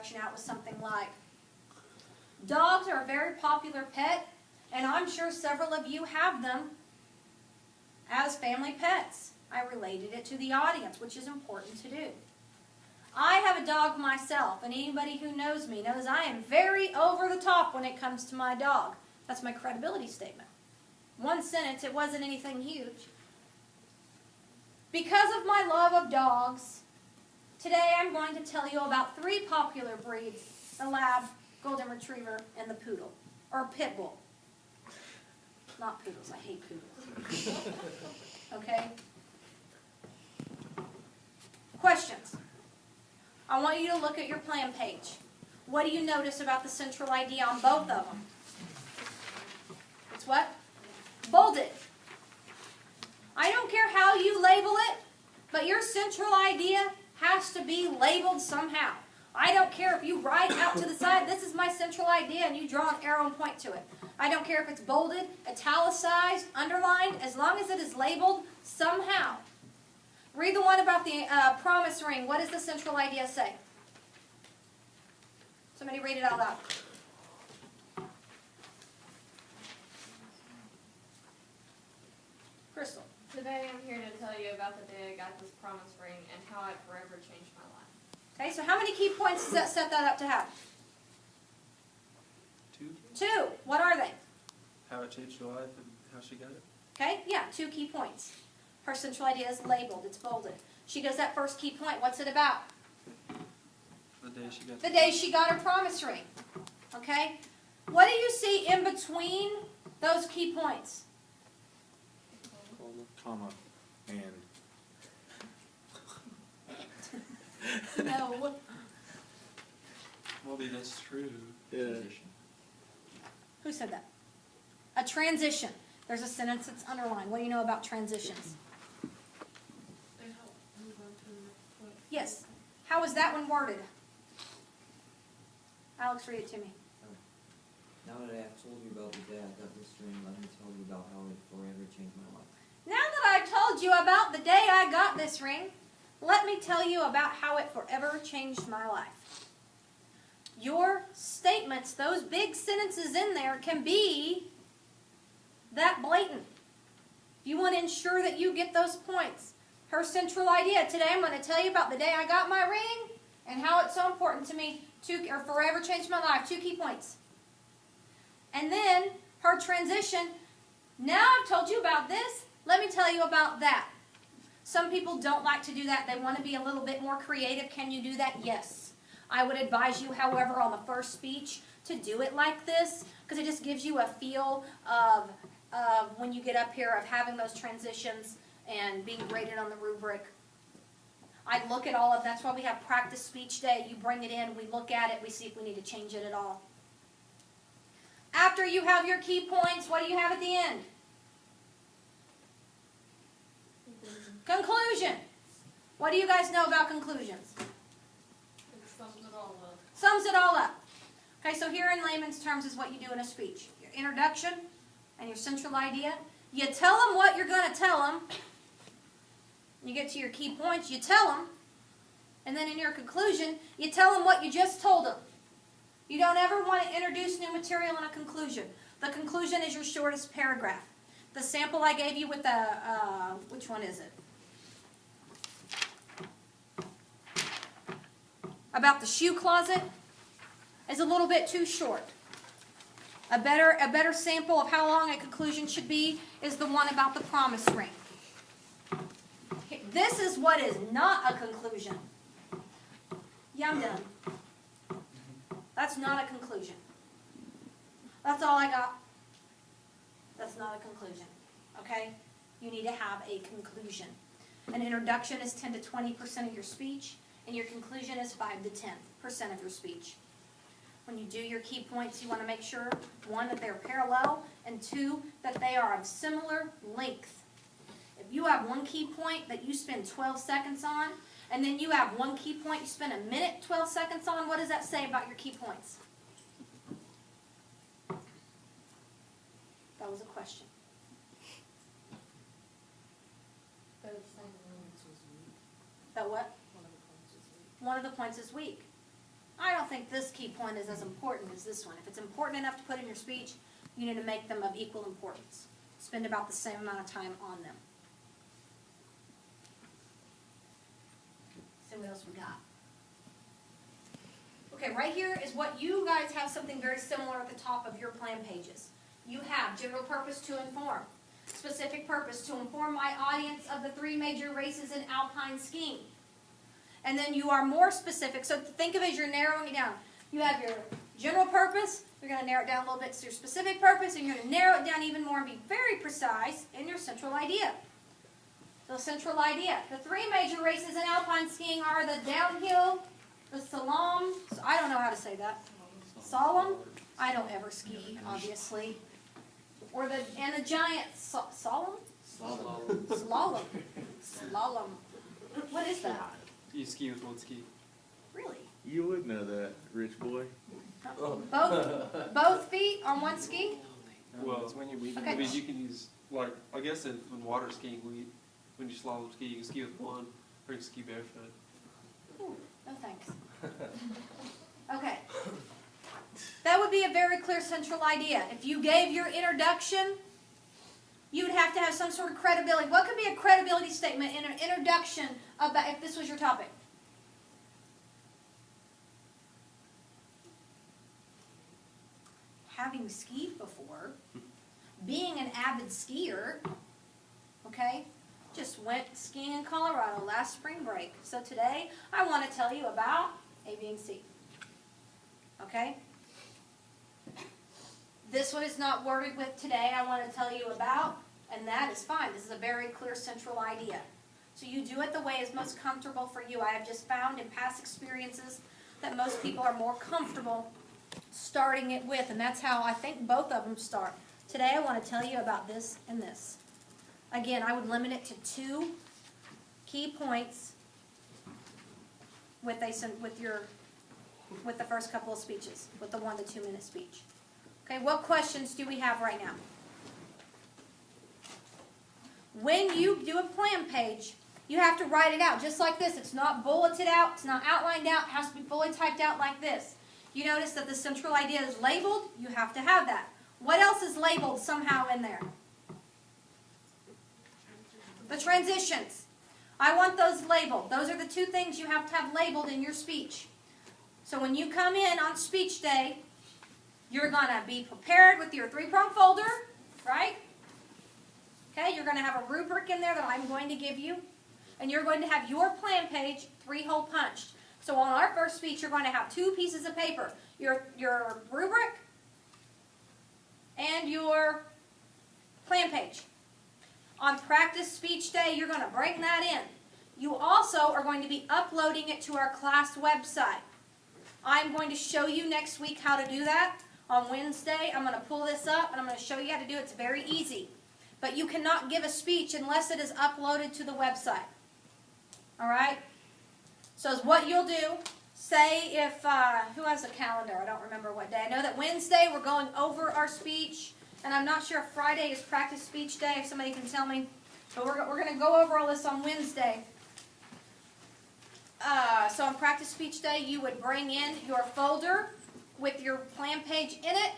introduction out with something like, dogs are a very popular pet, and I'm sure several of you have them as family pets. I related it to the audience, which is important to do. I have a dog myself, and anybody who knows me knows I am very over the top when it comes to my dog. That's my credibility statement. One sentence, it wasn't anything huge. Because of my love of dogs, today I'm going to tell you about 3 popular breeds: the Lab, Golden Retriever, and the Poodle, or Pit Bull. Not poodles, I hate poodles. Okay? Questions? I want you to look at your plan page. What do you notice about the central idea on both of them? It's what? Bolded. I don't care how you label it, but your central idea has to be labeled somehow. I don't care if you write out to the side, this is my central idea, and you draw an arrow and point to it. I don't care if it's bolded, italicized, underlined, as long as it is labeled somehow. Read the one about the promise ring. What does the central idea say? Somebody read it out loud. Crystal. Today I'm here to tell you about the day I got this promise ring and how it forever changed my life. Okay, so how many key points does that set that up to have? 2. 2. What are they? How it changed her life and how she got it. Okay, yeah, 2 key points. Her central idea is labeled, it's bolded. She goes that first key point. What's it about? The day she got The day she got her promise ring. Okay? What do you see in between those key points? comma, and. No. Well, that's true. Yeah. Who said that? A transition. There's a sentence that's underlined. What do you know about transitions? They help move on to the next point. Yes. How was that one worded? Alex, read it to me. Now that I have told you about the day I got this ring, let me tell you about how it forever changed my life. Now that I've told you about the day I got this ring, let me tell you about how it forever changed my life. Your statements, those big sentences in there, can be that blatant. You want to ensure that you get those points. Her central idea. Today I'm going to tell you about the day I got my ring and how it's so important to me, or forever changed my life. 2 key points. And then her transition. Now I've told you about this. Let me tell you about that. Some people don't like to do that. They want to be a little bit more creative. Can you do that? Yes. I would advise you, however, on the first speech to do it like this, because it just gives you a feel of when you get up here of having those transitions and being graded on the rubric. I look at all of that's why we have practice speech day. You bring it in, we look at it, we see if we need to change it at all. After you have your key points, what do you have at the end? Conclusion. What do you guys know about conclusions? It sums it all up. Sums it all up. Okay, so here in layman's terms is what you do in a speech. Your introduction and your central idea. You tell them what you're going to tell them. You get to your key points, you tell them. And then in your conclusion, you tell them what you just told them. You don't ever want to introduce new material in a conclusion. The conclusion is your shortest paragraph. The sample I gave you with the, which one is it? About the shoe closet is a little bit too short. A better sample of how long a conclusion should be is the one about the promise ring. This is what is not a conclusion. Yeah, I'm done. That's not a conclusion. That's all I got. That's not a conclusion. Okay? You need to have a conclusion. An introduction is 10 to 20% of your speech, and your conclusion is 5 to 10% of your speech. When you do your key points, you want to make sure, 1, that they're parallel, and 2, that they are of similar length. If you have one key point that you spend 12 seconds on, and then you have one key point you spend a minute 12 seconds on, what does that say about your key points? That was a question. That what? One of the points is weak. I don't think this key point is as important as this one. If it's important enough to put in your speech, you need to make them of equal importance. Spend about the same amount of time on them. See what else we got. Okay, right here is what you guys have something very similar at the top of your plan pages. You have general purpose to inform, specific purpose to inform my audience of the 3 major races in alpine skiing. And then you are more specific, so think of it as you're narrowing it down. You have your general purpose, you're going to narrow it down a little bit to your specific purpose, and you're going to narrow it down even more and be very precise in your central idea. The central idea. The 3 major races in alpine skiing are the downhill, the slalom, I don't know how to say that. Slalom? I don't ever ski, obviously. Or and the giant slalom? Slalom. Slalom. What is that? You ski with one ski. Really? You would know that, rich boy. Both feet on one ski? Well, it's when you Okay. I mean, you can use, like, I guess in water skiing, when you slalom ski, you can ski with one, or you can ski barefoot. Ooh, no thanks. Okay. That would be a very clear central idea. If you gave your introduction, you would have to have some sort of credibility. What could be a credibility statement in an introduction about if this was your topic? Having skied before, being an avid skier, okay? Just went skiing in Colorado last spring break. So today, I want to tell you about A, B, and C. Okay? This one is not worded with today. I want to tell you about, and that is fine. This is a very clear central idea. So you do it the way is most comfortable for you. I have just found in past experiences that most people are more comfortable starting it with, and that's how I think both of them start. Today I want to tell you about this and this. Again, I would limit it to 2 key points with the first couple of speeches, with the 1 to 2 minute speech. Okay, what questions do we have right now? When you do a plan page, you have to write it out just like this. It's not bulleted out, it's not outlined out, it has to be fully typed out like this. You notice that the central idea is labeled, you have to have that. What else is labeled somehow in there? The transitions. I want those labeled. Those are the 2 things you have to have labeled in your speech. So when you come in on speech day, you're going to be prepared with your 3-prong folder, right? Okay, you're going to have a rubric in there that I'm going to give you. And you're going to have your plan page 3-hole punched. So on our first speech, you're going to have 2 pieces of paper. Your rubric and your plan page. On practice speech day, you're going to bring that in. You also are going to be uploading it to our class website. I'm going to show you next week how to do that. On Wednesday, I'm going to pull this up and I'm going to show you how to do it. It's very easy. But you cannot give a speech unless it is uploaded to the website. All right? So is what you'll do, say if, who has a calendar? I don't remember what day. I know that Wednesday we're going over our speech. And I'm not sure if Friday is practice speech day, if somebody can tell me. But we're going to go over all this on Wednesday. So on practice speech day, you would bring in your folder with your plan page in it.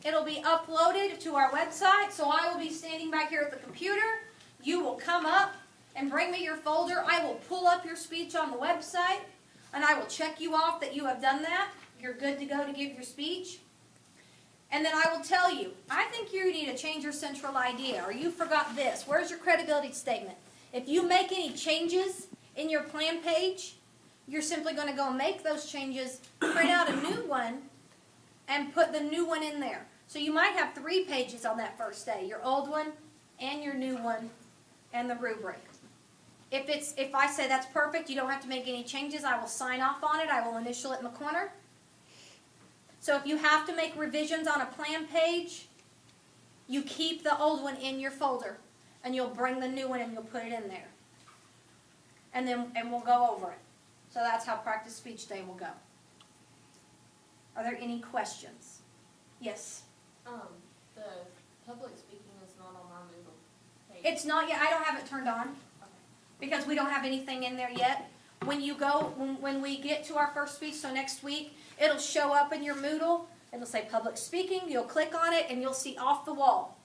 It'll be uploaded to our website. So I will be standing back here at the computer. You will come up and bring me your folder. I will pull up your speech on the website. And I will check you off that you have done that. You're good to go to give your speech. And then I will tell you, I think you need to change your central idea, or you forgot this. Where's your credibility statement? If you make any changes in your plan page, you're simply going to go make those changes, print out a new one, and put the new one in there. So you might have 3 pages on that first day, your old one and your new one and the rubric. If I say that's perfect, you don't have to make any changes, I will sign off on it, I will initial it in the corner. So if you have to make revisions on a plan page, you keep the old one in your folder, and you'll bring the new one and you'll put it in there. And we'll go over it. So that's how practice speech day will go. Are there any questions? Yes? The public speaking is not on our Moodle page. It's not yet. I don't have it turned on Okay. because we don't have anything in there yet. when you go, when we get to our first speech, so next week, it'll show up in your Moodle. It'll say public speaking. You'll click on it and you'll see off the wall.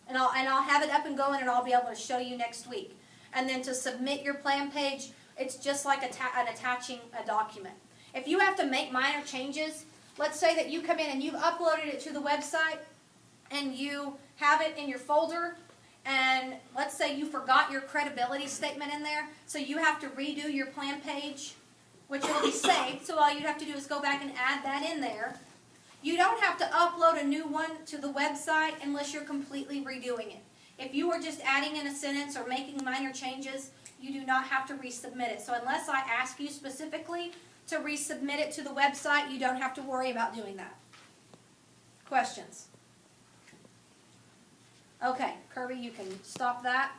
And I'll have it up and going and I'll be able to show you next week. And then to submit your plan page, it's just like attaching a document. If you have to make minor changes, let's say that you come in and you've uploaded it to the website and you have it in your folder, and let's say you forgot your credibility statement in there, so you have to redo your plan page, which will be saved, so all you'd have to do is go back and add that in there. You don't have to upload a new one to the website unless you're completely redoing it. If you are just adding in a sentence or making minor changes, you do not have to resubmit it. So unless I ask you specifically to resubmit it to the website, you don't have to worry about doing that. Questions? Okay, Kirby, you can stop that.